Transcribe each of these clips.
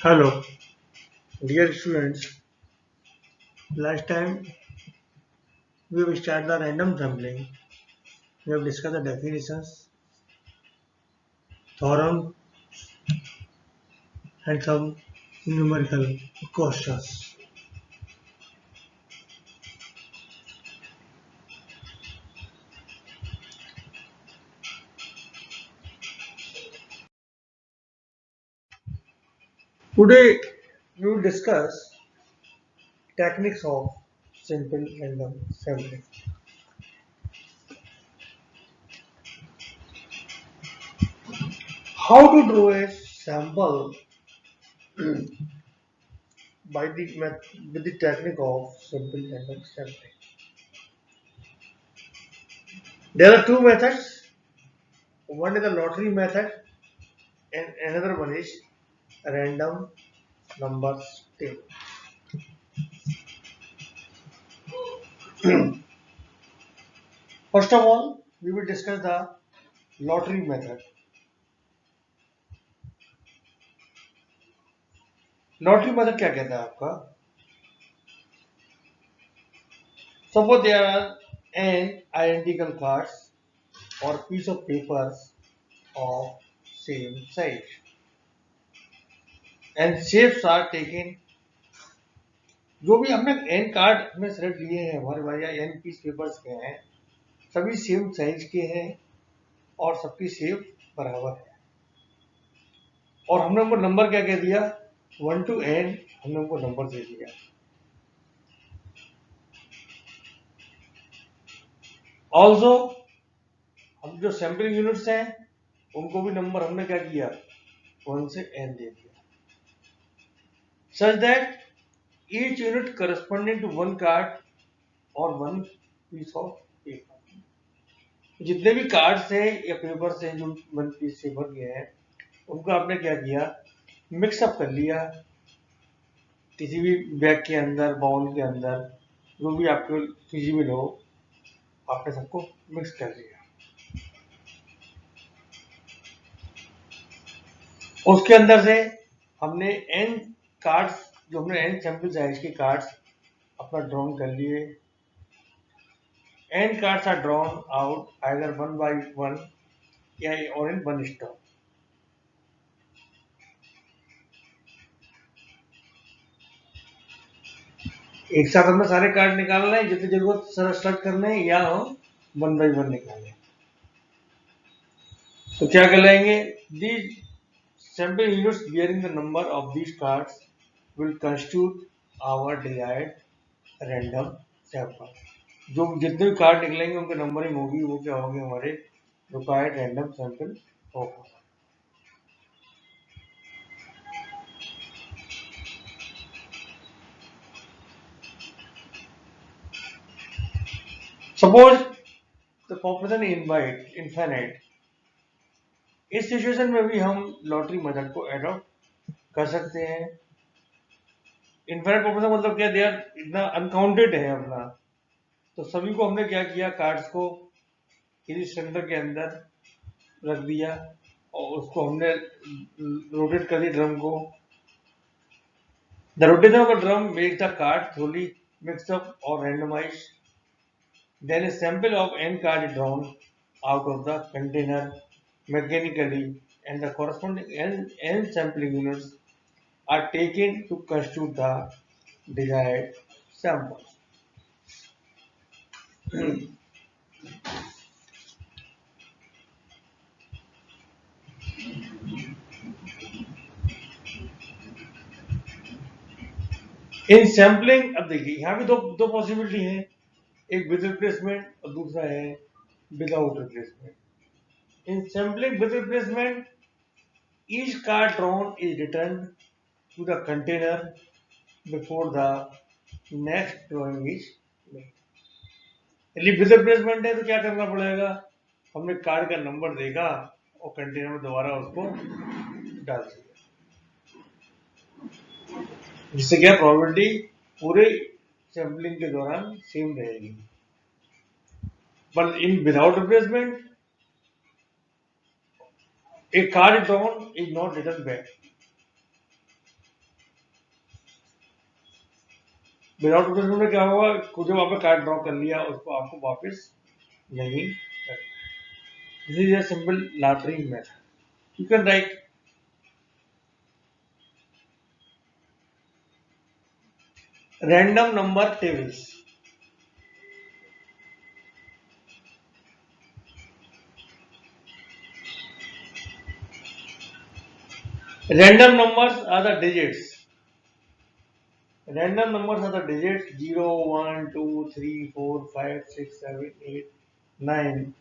Hello, dear students. Last time we have started the random sampling. We have discussed the definitions, theorem, and some numerical questions. Today we will discuss techniques of simple random sampling. How to draw a sample with the technique of simple random sampling. There are two methods. One is the lottery method, and another one is random numbers table. First of all, we will discuss the lottery method. Lottery method क्या कहता है आपका? Suppose there are n identical cards or piece of papers of same size and shapes are taken. जो भी हमने n card में select लिए हैं हमारे पास या n पीस पेपर्स के हैं, सभी सेम साइज के हैं और सबकी शेप बराबर है और हमने उनको नंबर क्या कह दिया? 1 to n हमने उनको नंबर दे दिया. ऑल्सो हम जो सैम्पलिंग यूनिट्स हैं उनको भी नंबर हमने क्या किया? 1 से n दे दिया. Such that each unit corresponding to one card or one piece of paper. जितने भी कार्ड्स हैं या पेपर्स हैं जो वन पीस पेपर के हैं उनको आपने क्या किया? मिक्सअप कर लिया किसी भी बैग के अंदर, बाउल के अंदर, जो भी आपको फिजिबल हो, आपने सबको मिक्स कर लिया. उसके अंदर से हमने n कार्ड्स, जो हमने n सैंपल साइज के कार्ड्स अपना ड्रॉन कर लिए. n cards are drawn out either one by one or in one stop. एक साथ हमें सारे कार्ड निकालना है, जितनी जरूरत सेलेक्ट करने हैं या हम वन बाई वन निकालें. तो क्या कहलाएंगे? These sample units bearing the number of these cards will constitute our desired random sample. जो जितने भी कार्ड निकलेंगे उनकी नंबरिंग होगी, वो क्या होंगे? हमारे रिक्वायर्ड रैंडम सैंपल होगा. Suppose the population infinite. इस सिचुएशन में भी हम लॉटरी मेथड को एडॉप्ट कर सकते हैं. इनफाइनाइट पॉपुलेशन मतलब क्या? दे आर इतना अनकाउंटेड है अपना, तो सभी को हमने क्या किया? कार्ड्स को किसी सिलेंडर के अंदर रख दिया और उसको हमने रोटेट कर दिया ड्रम को. The rotation of the drum make the card थोड़ी मिक्सअप और randomized. Then a sample of n card is drawn out of the container mechanically and the corresponding n sampling units are taken to constitute the desired samples. In sampling, अब देखिए यहाँ भी दो possibility है, एक with replacement और दूसरा है without replacement. In sampling with replacement each card drawn is returned to the container before the next drawing is made. यदि विद रिप्लेसमेंट है तो क्या करना पड़ेगा? हमने कार्ड का नंबर देगा और कंटेनर में दोबारा उसको डाल दिया, जिससे क्या प्रोबेबिलिटी पूरे सैम्पलिंग के दौरान सेम रहेगी. But in without replacement A card drawn is not returned back. Without rotation में क्या होगा, जब आपने कार्ड ड्रॉ कर लिया उसको आपको वापस नहीं करना. This is a simple lottery method. You can write random number tables. Random numbers are the digits. Random numbers are the digits 0, 1, 2, 3, 4, 5, 6, 7, 8, 9.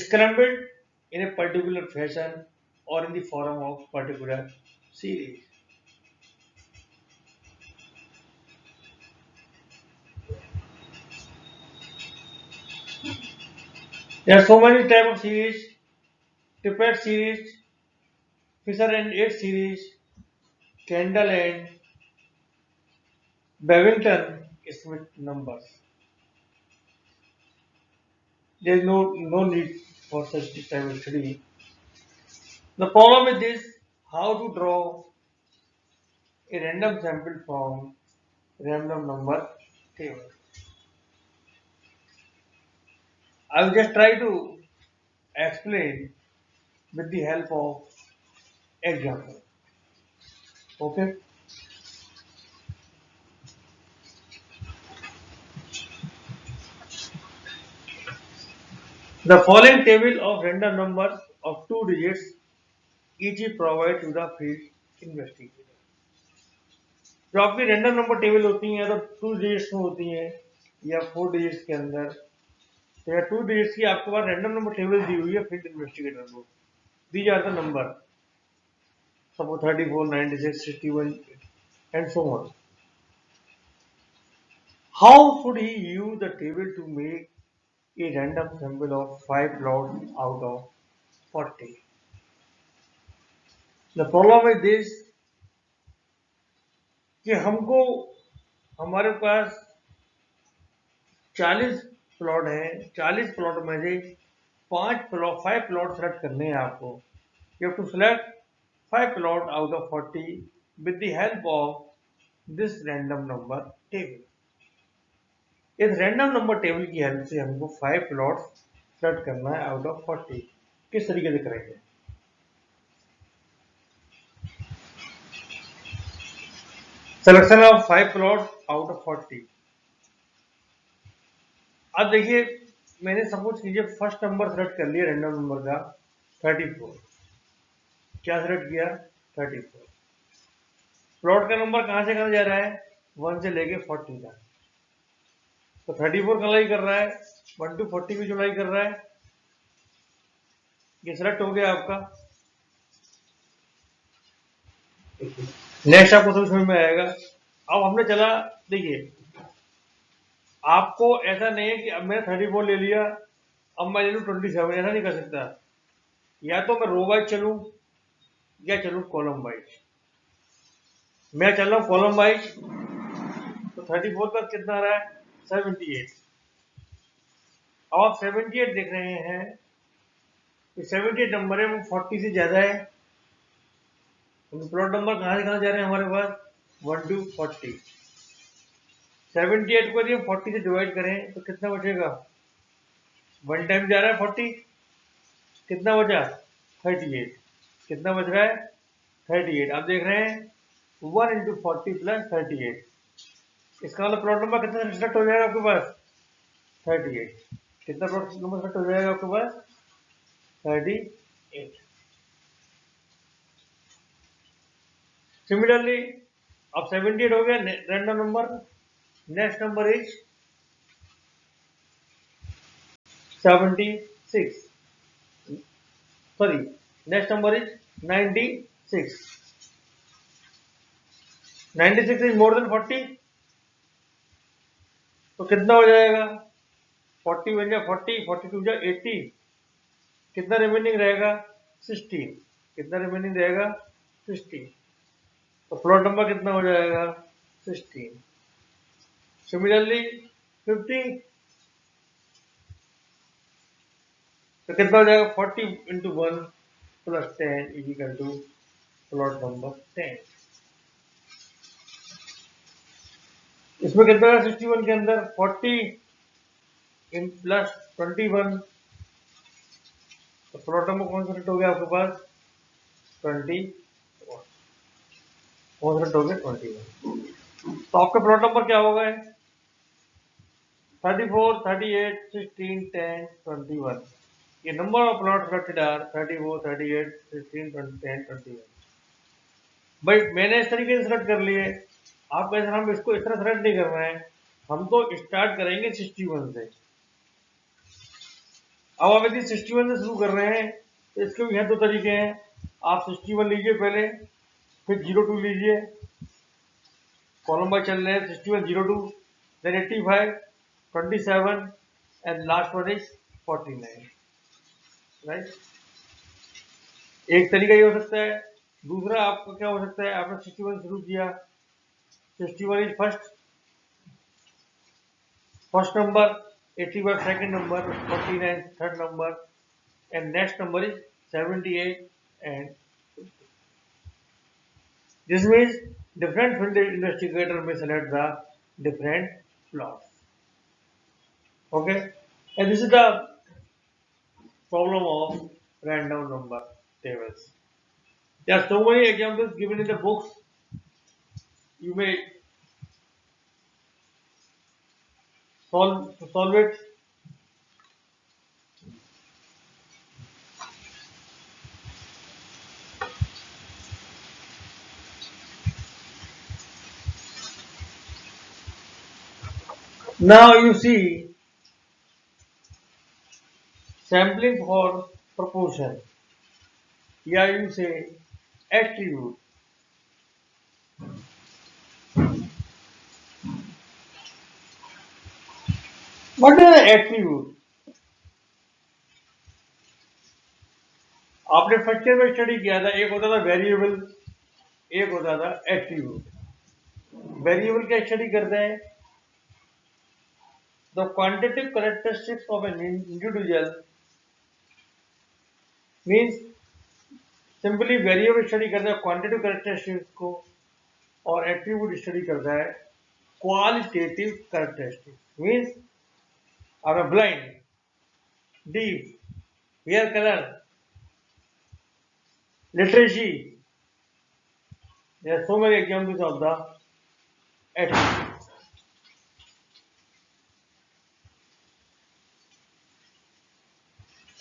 Scrambled in a particular fashion or in the form of particular series. There are so many types of series: Tippett series, Fisher and Yates series, Kendall and Bevington Smith numbers. There is no need for such type of study. The problem with this, how to draw a random sample from random number table. I will just try to explain with the help of example. Okay. The following table of random numbers of 2 digits each is provided to the field investigator. जो आपकी random number table होती हैं या तो 2 digits में होती हैं या 4 डिजिट्स के अंदर, तो या 2 डिजिट्स की आपके पास रैंडम नंबर टेबल दी हुई है फील्ड इन्वेस्टिगेटर को. These are the number, suppose 34, 96, 61 and so on. How should he use the table to make a random sample of 5 plots out of 40? The problem with this कि हमको हमारे पास 40 plot हैं, 40 plot में से 5 plot select करने हैं आपको. You have to select 5 plot out of 40 with the help of this random number table. इस रैंडम नंबर टेबल की हेल्प से हमको 5 प्लॉट सेलेक्ट करना है आउट ऑफ 40. किस तरीके से करेंगे? Selection of 5 plot out of 40. अब देखिए, मैंने सपोज कीजिए फर्स्ट नंबर सेलेक्ट कर लिया रैंडम नंबर का 34. क्या सेलेक्ट किया? 34. प्लॉट का नंबर कहां से कहां जा रहा है? 1 से लेके 40 तक. तो 34 का लाई कर रहा है, 1 to 40 की जुलाई कर रहा है. ये सेलेक्ट हो गया आपका. नेक्स्ट आपको समझ में आएगा. अब हमने चला, देखिए आपको ऐसा नहीं है कि अब मैंने 34 ले लिया, अब मैं ले लूँ 27. ऐसा नहीं कर सकता. या तो मैं रो वाइज चलूं या चलूं कॉलम वाइज. मैं चल रहा हूं कॉलम वाइज. तो 34 का कितना आ रहा है? 78. अब आप 78 देख रहे हैं, 78 नंबर है वो 40 से ज्यादा है. तो प्लॉट नंबर कहां से कहां जा रहे हैं हमारे पास? 1 to 40. 78 को यदि 40 से डिवाइड करें तो कितना बचेगा? 1 टाइम जा रहा है 40, कितना बचा? 38. कितना बच रहा है? 38. आप देख रहे हैं 1 into 40 plus 38. इसका मतलब प्लॉट नंबर कितना सिलेक्ट हो जाएगा आपके पास? 38. कितना प्लॉट नंबर सेलेक्ट हो जाएगा आपके पास? 38. सिमिलरली अब 78 हो गया random number. Next number is 76. Sorry, next number is 96. 96 is more than 40. तो कितना हो जाएगा? 40 बन जाए 40, 42 जा 80. कितना रिमेनिंग रहेगा? 16. कितना रिमेनिंग रहेगा? 16. तो प्लॉट नंबर कितना हो जाएगा? 16. सिमिलरली 50. तो कितना हो जाएगा 40 into 1 plus 10 is equal to plot number 10। इसमें कितना है 61 के अंदर 40 इन प्लस 21, तो प्लॉट नंबर कौन सा सेट हो गया आपके पास 20, कौन सा सेट हो गया 21। तो आपका प्लॉट नंबर क्या हो गए 34, 38, 16, 10, 21। ये number of plot selected are 34, 38, 16, 20, 10, 21। भाई मैंने इस तरीके से सेलेक्ट कर लिए, आप कैसे हम इसको इस तरह सेलेक्ट नहीं कर रहे हैं, हम तो स्टार्ट करेंगे 61 से। अब आप यदि 61 से शुरू कर रहे हैं तो इसके भी हैं दो तरीके हैं, आप 61 लीजिए पहले, फिर 02 लीजिए, कॉलम बाय चल रहे हैं 61, 02, then 85, 27 and last one is 49, right. एक तरीका ये हो सकता है। दूसरा आपका क्या हो सकता है, आपने 61 शुरू किया, 61 is first number, 85 second number, 49 third number and next number is 78 and this means different field investigator may select the different plots. Okay, and this is the problem of random number tables. There are so many examples given in the books. You may solve it. Now you see sampling for proportion. Here you say attribute. What is an attribute? आपने first year में study किया था, एक होता था variable, एक होता था एट्रीब्यूट। वेरिएबल क्या स्टडी करते हैं, the quantitative characteristics of an individual, means simply variable study करता है क्वांटिटेटिव कैरेक्टरिस्टिक्स को, और एट्रीब्यूट स्टडी करता है क्वालिटेटिव कैरेक्टरिस्टिक्स। मींस आप blind, deaf, hair colour, literacy, there are so many examples of the attributes.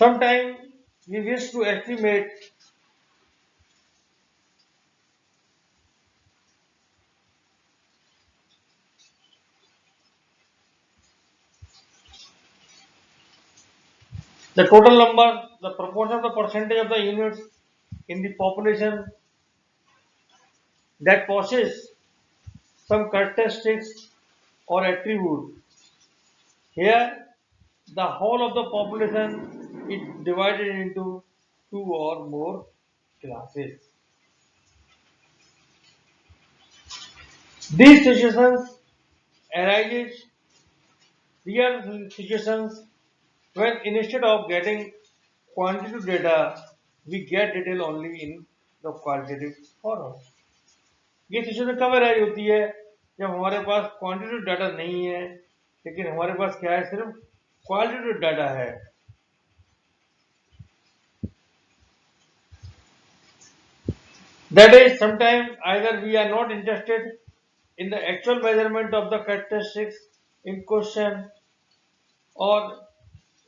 Sometimes we wish to estimate the total number, the proportion of the percentage of the units in the population that possess some characteristics or attribute. Here, the whole of the population is divided into two or more classes. These situations arises real situations when instead of getting quantitative data, we get detail only in the qualitative form. ये situation कब arise होती है, जब हमारे पास quantitative data नहीं है, लेकिन हमारे पास क्या है, सिर्फ क्वालिटेटिव डाटा है। That is, sometimes either we are not interested in the actual measurement of the characteristics in question, or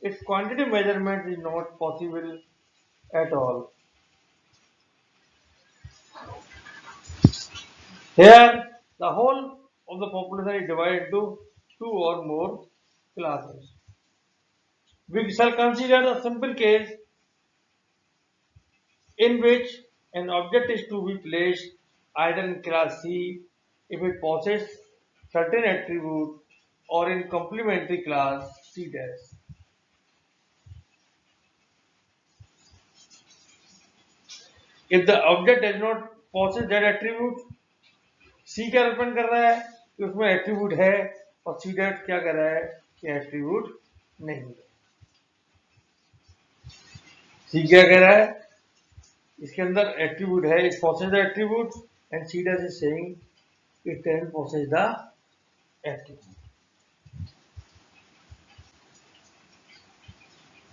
its quantitative measurement is not possible at all. Here, the whole of the population is divided into two or more classes. We shall consider a simple case in which an object is to be placed either in class C if it possesses certain attribute, or in complementary class C dash. If the object does not possess that attribute, C क्या represent कर रहा है कि उसमें attribute है, और C that क्या कर रहा है कि एट्रीब्यूट नहीं है। सी क्या कह रहा है, इसके अंदर एट्रीब्यूट है, it possess the attribute and C dash is saying it can possess the attribute.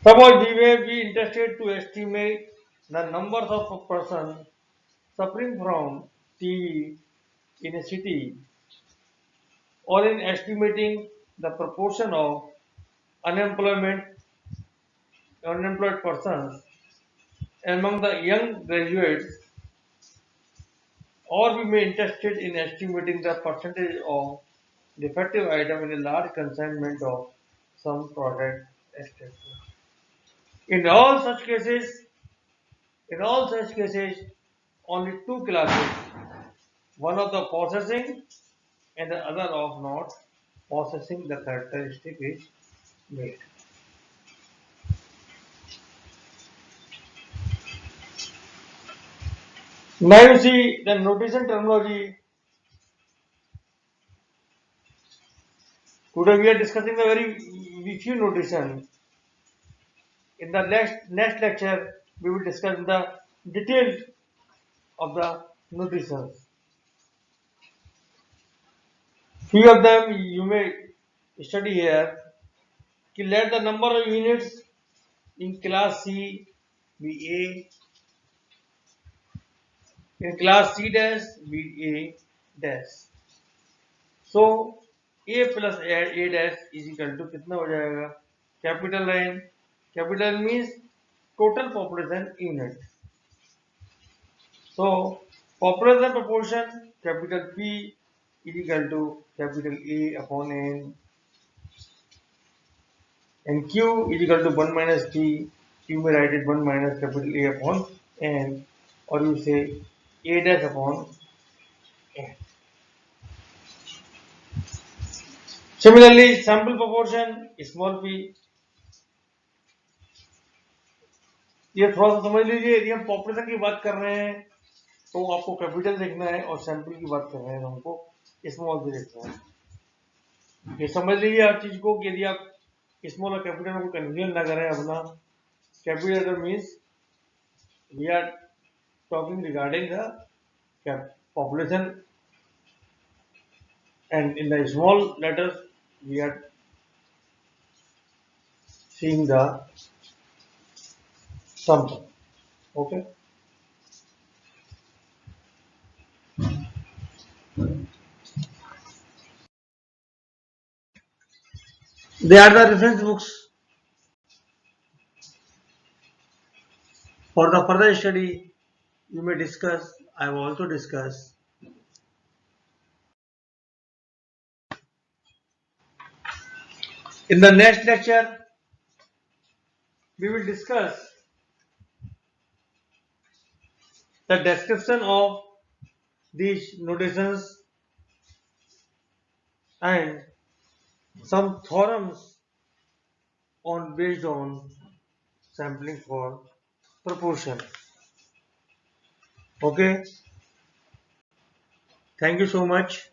Suppose we may be interested to estimate the numbers of a person suffering from TB in a city, or in estimating the proportion of unemployed persons among the young graduates, or we may be interested in estimating the percentage of defective item in a large consignment of some product, etc. In all such cases, only two classes, one of the possessing and the other of not possessing the characteristic is made. Now you see the notation terminology. Today we are discussing the very few notation. In the next lecture, we will discuss the details of the notations. Few of them you may study here. Let the number of units in class C be A, in class C dash be A dash. So A plus A dash is equal to कितना हो जाएगा? Capital N. Capital means total population unit. So population proportion capital P is equal to capital A upon N, and Q is equal to 1 minus T. You may write it 1 minus capital A upon N, or you say A dash upon N. Similarly, sample proportion small p. ये थोड़ा सा समझ लीजिए, यदि हम population की बात कर रहे हैं तो आपको कैपिटल देखना है, और सैंपल की बात कर रहे हैं तो हमको स्मॉल भी देखना है। ये समझ लीजिए हर चीज को कि यदि आप स्मॉल और कैपिटल में कोई कन्फ्यूजन ना करें अपना। Capital means we are talking regarding the population, and in the small letters we are seeing the sum. Okay. They are the reference books for the further study. You may discuss. I will also discuss. In the next lecture, we will discuss the description of these notations and some theorems on based on sampling for proportion. Okay. Thank you so much.